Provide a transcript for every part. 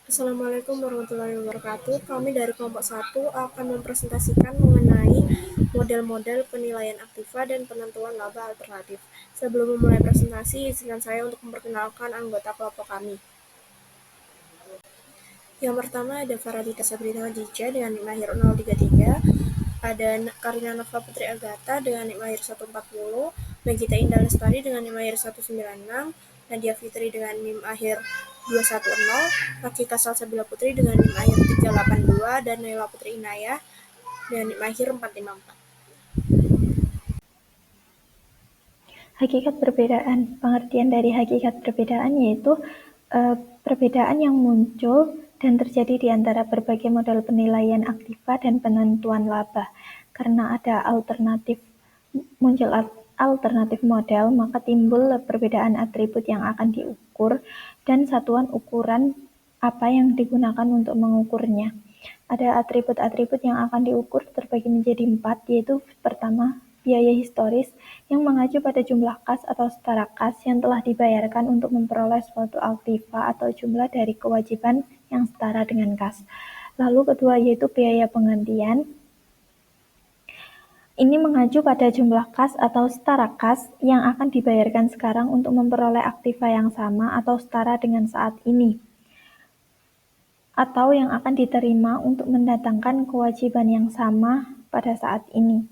Assalamualaikum warahmatullahi wabarakatuh. Kami dari kelompok satu akan mempresentasikan mengenai model-model penilaian aktiva dan penentuan laba alternatif. Sebelum memulai presentasi, izinkan saya untuk memperkenalkan anggota kelompok kami. Yang pertama ada Faradita Sabrina Hadijah dengan NIM lahir 033, ada Karina Nova Putri Agatha dengan NIM lahir 140, Megita Indah Lestari dengan NIM lahir 196, Nadia Fitri dengan NIM lahir 210, Hakika Salsabila Putri dengan NIM lahir 382, dan Naila Putri Inayah dengan NIM lahir 454. Hakikat perbedaan. Pengertian dari hakikat perbedaan yaitu perbedaan yang muncul dan terjadi di antara berbagai model penilaian aktiva dan penentuan laba. Karena ada muncul alternatif model, maka timbul perbedaan atribut yang akan diukur dan satuan ukuran apa yang digunakan untuk mengukurnya. Ada atribut-atribut yang akan diukur terbagi menjadi 4, yaitu pertama, biaya historis yang mengacu pada jumlah kas atau setara kas yang telah dibayarkan untuk memperoleh suatu aktiva atau jumlah dari kewajiban yang setara dengan kas. Lalu kedua yaitu biaya penggantian. Ini mengacu pada jumlah kas atau setara kas yang akan dibayarkan sekarang untuk memperoleh aktiva yang sama atau setara dengan saat ini, atau yang akan diterima untuk mendatangkan kewajiban yang sama pada saat ini.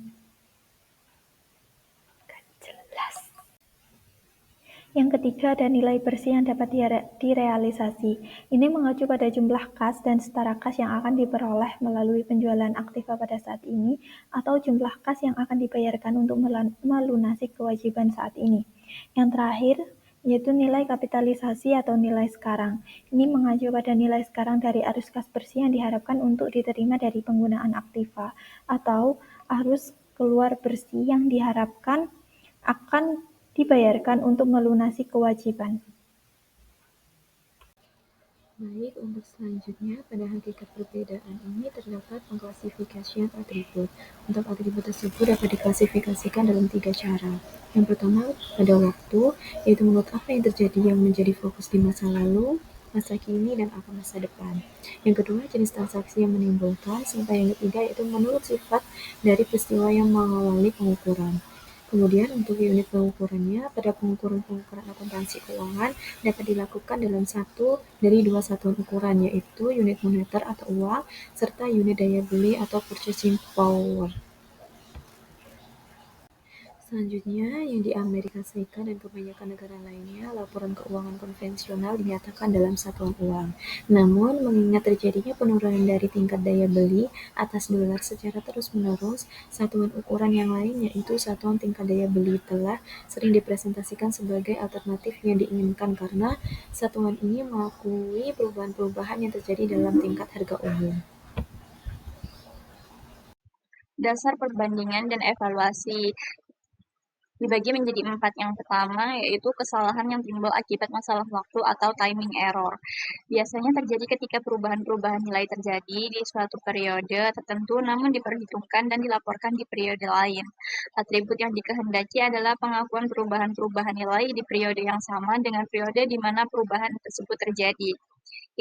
Yang ketiga ada nilai bersih yang dapat direalisasi. Ini mengacu pada jumlah kas dan setara kas yang akan diperoleh melalui penjualan aktiva pada saat ini atau jumlah kas yang akan dibayarkan untuk melunasi kewajiban saat ini. Yang terakhir yaitu nilai kapitalisasi atau nilai sekarang. Ini mengacu pada nilai sekarang dari arus kas bersih yang diharapkan untuk diterima dari penggunaan aktiva atau arus keluar bersih yang diharapkan akan dibayarkan untuk melunasi kewajiban. Baik, untuk selanjutnya, pada hakikat perbedaan ini terdapat pengklasifikasian atribut. Untuk atribut tersebut dapat diklasifikasikan dalam 3 cara. Yang pertama, pada waktu, yaitu menurut apa yang terjadi yang menjadi fokus di masa lalu, masa kini, dan akan masa depan. Yang kedua, jenis transaksi yang menimbulkan, serta yang ketiga yaitu menurut sifat dari peristiwa yang mengawali pengukuran. Kemudian untuk unit pengukurannya, pada pengukuran akuntansi keuangan dapat dilakukan dalam satu dari dua satuan ukuran, yaitu unit moneter atau uang, serta unit daya beli atau purchasing power. Selanjutnya, yang di Amerika Serikat dan kebanyakan negara lainnya, laporan keuangan konvensional dinyatakan dalam satuan uang. Namun, mengingat terjadinya penurunan dari tingkat daya beli atas dolar secara terus-menerus, satuan ukuran yang lain yaitu satuan tingkat daya beli telah sering dipresentasikan sebagai alternatif yang diinginkan karena satuan ini mengakui perubahan-perubahan yang terjadi dalam tingkat harga umum. Dasar perbandingan dan evaluasi dibagi menjadi 4. Yang pertama yaitu kesalahan yang timbul akibat masalah waktu atau timing error. Biasanya terjadi ketika perubahan-perubahan nilai terjadi di suatu periode tertentu namun diperhitungkan dan dilaporkan di periode lain. Atribut yang dikehendaki adalah pengakuan perubahan-perubahan nilai di periode yang sama dengan periode di mana perubahan tersebut terjadi.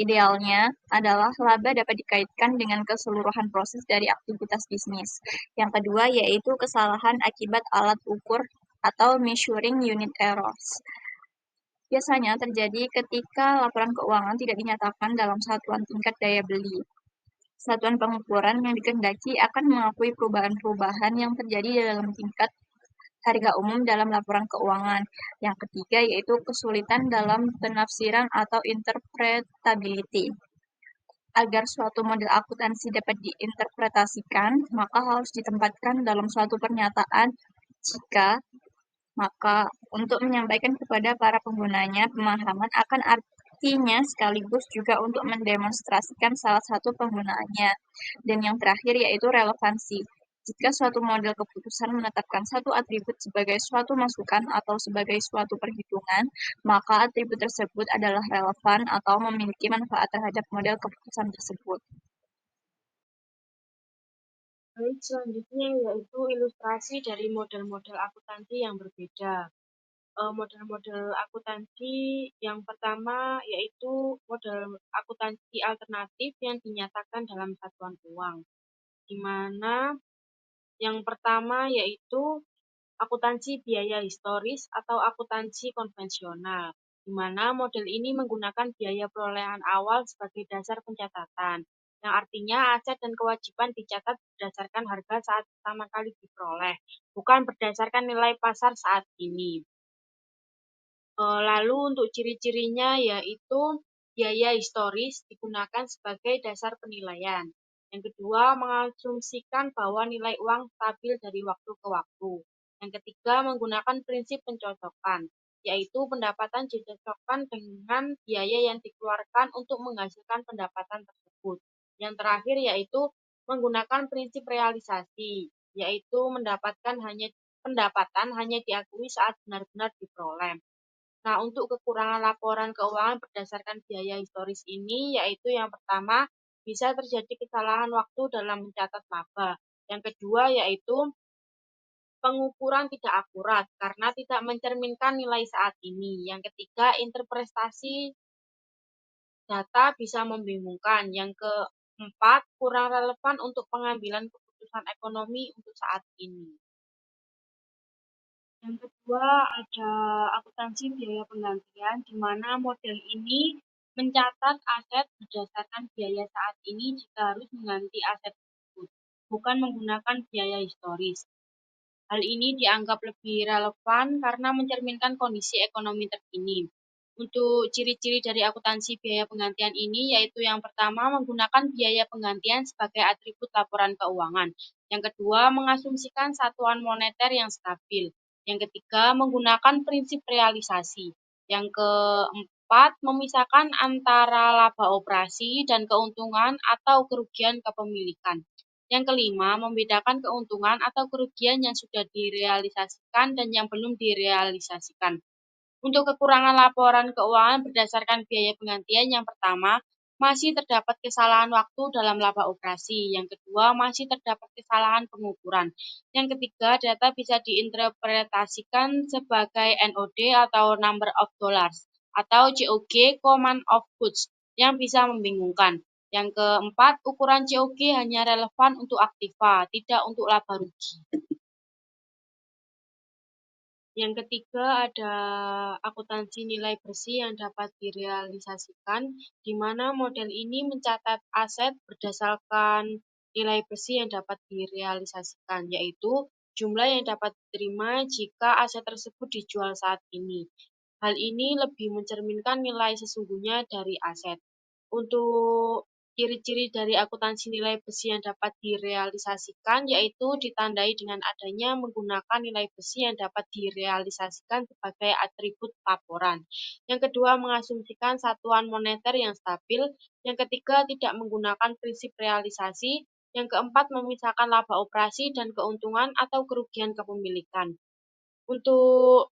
Idealnya adalah laba dapat dikaitkan dengan keseluruhan proses dari aktivitas bisnis. Yang kedua yaitu kesalahan akibat alat ukur atau measuring unit errors. Biasanya terjadi ketika laporan keuangan tidak dinyatakan dalam satuan tingkat daya beli. Satuan pengukuran yang dikehendaki akan mengakui perubahan-perubahan yang terjadi dalam tingkat harga umum dalam laporan keuangan. Yang ketiga yaitu kesulitan dalam penafsiran atau interpretability. Agar suatu model akuntansi dapat diinterpretasikan, maka harus ditempatkan dalam suatu pernyataan jika maka untuk menyampaikan kepada para penggunanya pemahaman akan artinya sekaligus juga untuk mendemonstrasikan salah satu penggunaannya. Dan yang terakhir yaitu relevansi. Jika suatu model keputusan menetapkan satu atribut sebagai suatu masukan atau sebagai suatu perhitungan, maka atribut tersebut adalah relevan atau memiliki manfaat terhadap model keputusan tersebut. Baik, selanjutnya yaitu ilustrasi dari model-model akuntansi yang berbeda. model-model akuntansi. Yang pertama yaitu model akuntansi alternatif yang dinyatakan dalam satuan uang, di mana yang pertama yaitu akuntansi biaya historis atau akuntansi konvensional, di mana model ini menggunakan biaya perolehan awal sebagai dasar pencatatan, yang artinya aset dan kewajiban dicatat berdasarkan harga saat pertama kali diperoleh, bukan berdasarkan nilai pasar saat ini. Lalu untuk ciri-cirinya yaitu biaya historis digunakan sebagai dasar penilaian. Yang kedua, mengasumsikan bahwa nilai uang stabil dari waktu ke waktu. Yang ketiga, menggunakan prinsip pencocokan, yaitu pendapatan dicocokkan dengan biaya yang dikeluarkan untuk menghasilkan pendapatan tersebut. Yang terakhir yaitu menggunakan prinsip realisasi, yaitu pendapatan hanya diakui saat benar-benar diperoleh. Nah, untuk kekurangan laporan keuangan berdasarkan biaya historis ini, yaitu yang pertama, bisa terjadi kesalahan waktu dalam mencatat laba. Yang kedua, yaitu pengukuran tidak akurat karena tidak mencerminkan nilai saat ini. Yang ketiga, interpretasi data bisa membingungkan. Yang keempat, kurang relevan untuk pengambilan keputusan ekonomi untuk saat ini. Yang kedua ada akuntansi biaya penggantian, di mana model ini mencatat aset berdasarkan biaya saat ini jika harus mengganti aset tersebut, bukan menggunakan biaya historis. Hal ini dianggap lebih relevan karena mencerminkan kondisi ekonomi terkini. Untuk ciri-ciri dari akuntansi biaya penggantian ini yaitu yang pertama menggunakan biaya penggantian sebagai atribut laporan keuangan. Yang kedua mengasumsikan satuan moneter yang stabil. Yang ketiga menggunakan prinsip realisasi. Yang keempat memisahkan antara laba operasi dan keuntungan atau kerugian kepemilikan. Yang kelima, membedakan keuntungan atau kerugian yang sudah direalisasikan dan yang belum direalisasikan. Untuk kekurangan laporan keuangan berdasarkan biaya penggantian, yang pertama, masih terdapat kesalahan waktu dalam laba operasi. Yang kedua, masih terdapat kesalahan pengukuran. Yang ketiga, data bisa diinterpretasikan sebagai NOD atau Number of Dollars atau COG Command of Goods yang bisa membingungkan. Yang keempat, ukuran COG hanya relevan untuk aktiva, tidak untuk laba rugi. Yang ketiga ada akuntansi nilai bersih yang dapat direalisasikan, di mana model ini mencatat aset berdasarkan nilai bersih yang dapat direalisasikan, yaitu jumlah yang dapat diterima jika aset tersebut dijual saat ini. Hal ini lebih mencerminkan nilai sesungguhnya dari aset. Untuk ciri-ciri dari akuntansi nilai bersih yang dapat direalisasikan yaitu ditandai dengan adanya menggunakan nilai bersih yang dapat direalisasikan sebagai atribut laporan. Yang kedua, mengasumsikan satuan moneter yang stabil. Yang ketiga, tidak menggunakan prinsip realisasi. Yang keempat, memisahkan laba operasi dan keuntungan atau kerugian kepemilikan. Untuk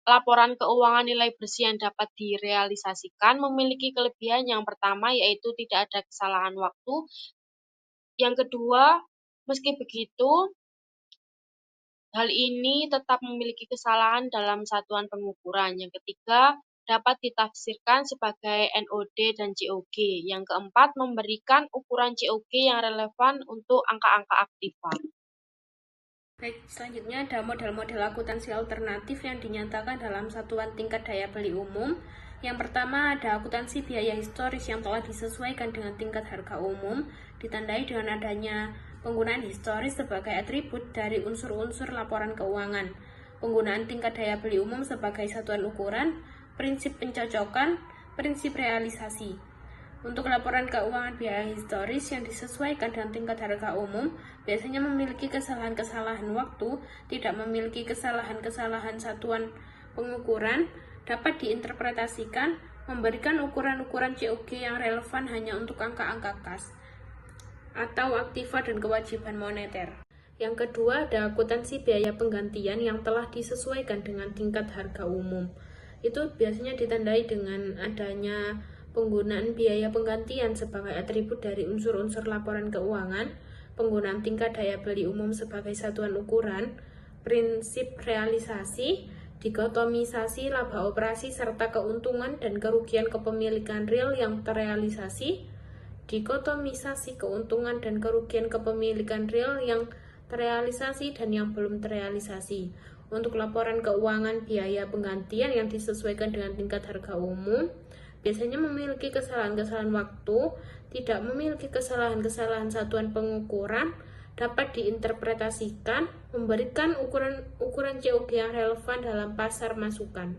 laporan keuangan nilai bersih yang dapat direalisasikan memiliki kelebihan yang pertama yaitu tidak ada kesalahan waktu. Yang kedua, meski begitu, hal ini tetap memiliki kesalahan dalam satuan pengukuran. Yang ketiga, dapat ditafsirkan sebagai NOD dan COG. Yang keempat, memberikan ukuran COG yang relevan untuk angka-angka aktiva. Baik, selanjutnya ada model-model akuntansi alternatif yang dinyatakan dalam satuan tingkat daya beli umum. Yang pertama ada akuntansi biaya historis yang telah disesuaikan dengan tingkat harga umum, ditandai dengan adanya penggunaan historis sebagai atribut dari unsur-unsur laporan keuangan, penggunaan tingkat daya beli umum sebagai satuan ukuran, prinsip pencocokan, prinsip realisasi. Untuk laporan keuangan biaya historis yang disesuaikan dengan tingkat harga umum, biasanya memiliki kesalahan-kesalahan waktu, tidak memiliki kesalahan-kesalahan satuan pengukuran, dapat diinterpretasikan, memberikan ukuran-ukuran COG yang relevan hanya untuk angka-angka kas, atau aktiva dan kewajiban moneter. Yang kedua, ada akuntansi biaya penggantian yang telah disesuaikan dengan tingkat harga umum. Itu biasanya ditandai dengan adanya penggunaan biaya penggantian sebagai atribut dari unsur-unsur laporan keuangan, penggunaan tingkat daya beli umum sebagai satuan ukuran, prinsip realisasi, dikotomisasi laba operasi serta keuntungan dan kerugian kepemilikan real yang terrealisasi, dikotomisasi keuntungan dan kerugian kepemilikan real yang terrealisasi dan yang belum terrealisasi. Untuk laporan keuangan biaya penggantian yang disesuaikan dengan tingkat harga umum, biasanya memiliki kesalahan-kesalahan waktu, tidak memiliki kesalahan-kesalahan satuan pengukuran, dapat diinterpretasikan, memberikan ukuran COG yang relevan dalam pasar masukan.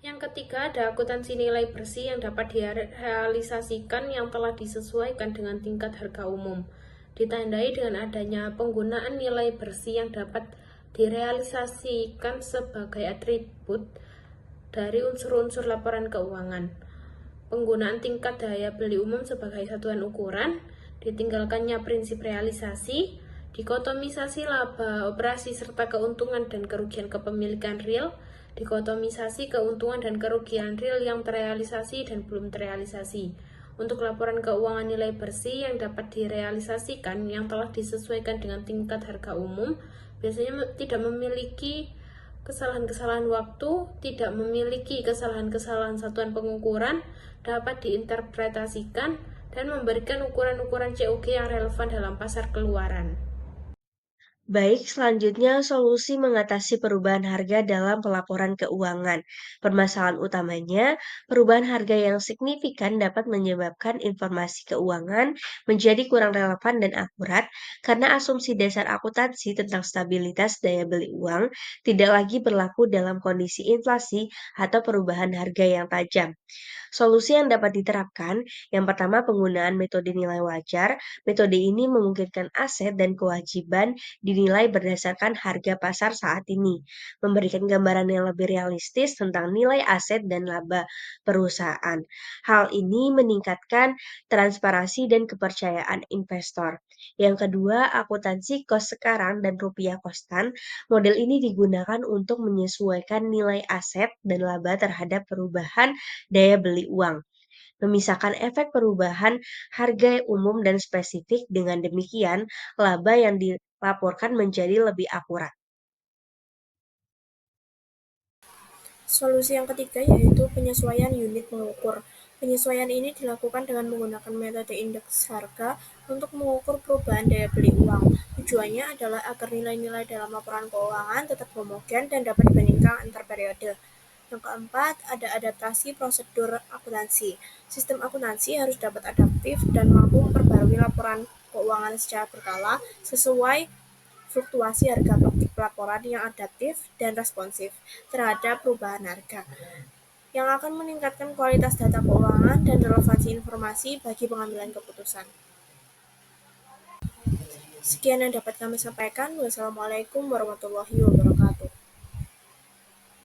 Yang ketiga, ada akuntansi nilai bersih yang dapat direalisasikan yang telah disesuaikan dengan tingkat harga umum. Ditandai dengan adanya penggunaan nilai bersih yang dapat direalisasikan sebagai atribut dari unsur-unsur laporan keuangan. Penggunaan tingkat daya beli umum sebagai satuan ukuran, ditinggalkannya prinsip realisasi, dikotomisasi laba operasi serta keuntungan dan kerugian kepemilikan real, dikotomisasi keuntungan dan kerugian real yang terrealisasi dan belum terrealisasi. Untuk laporan keuangan nilai bersih yang dapat direalisasikan yang telah disesuaikan dengan tingkat harga umum, biasanya tidak memiliki kesalahan-kesalahan waktu, tidak memiliki kesalahan-kesalahan satuan pengukuran, dapat diinterpretasikan, dan memberikan ukuran-ukuran COG yang relevan dalam pasar keluaran. Baik, selanjutnya solusi mengatasi perubahan harga dalam pelaporan keuangan. Permasalahan utamanya, perubahan harga yang signifikan dapat menyebabkan informasi keuangan menjadi kurang relevan dan akurat karena asumsi dasar akuntansi tentang stabilitas daya beli uang tidak lagi berlaku dalam kondisi inflasi atau perubahan harga yang tajam. Solusi yang dapat diterapkan, yang pertama penggunaan metode nilai wajar. Metode ini memungkinkan aset dan kewajiban dinilai berdasarkan harga pasar saat ini, memberikan gambaran yang lebih realistis tentang nilai aset dan laba perusahaan. Hal ini meningkatkan transparansi dan kepercayaan investor. Yang kedua, akuntansi kos sekarang dan rupiah konstan. Model ini digunakan untuk menyesuaikan nilai aset dan laba terhadap perubahan daya beli uang, memisahkan efek perubahan harga umum dan spesifik. Dengan demikian, laba yang dilaporkan menjadi lebih akurat. Solusi yang ketiga yaitu penyesuaian unit mengukur. Penyesuaian ini dilakukan dengan menggunakan metode indeks harga untuk mengukur perubahan daya beli uang. Tujuannya adalah agar nilai-nilai dalam laporan keuangan tetap homogen dan dapat dibandingkan antar periode. Yang keempat, ada adaptasi prosedur akuntansi. Sistem akuntansi harus dapat adaptif dan mampu memperbarui laporan keuangan secara berkala sesuai fluktuasi harga pelaporan yang adaptif dan responsif terhadap perubahan harga, yang akan meningkatkan kualitas data keuangan dan relevansi informasi bagi pengambilan keputusan. Sekian yang dapat kami sampaikan. Wassalamualaikum warahmatullahi wabarakatuh.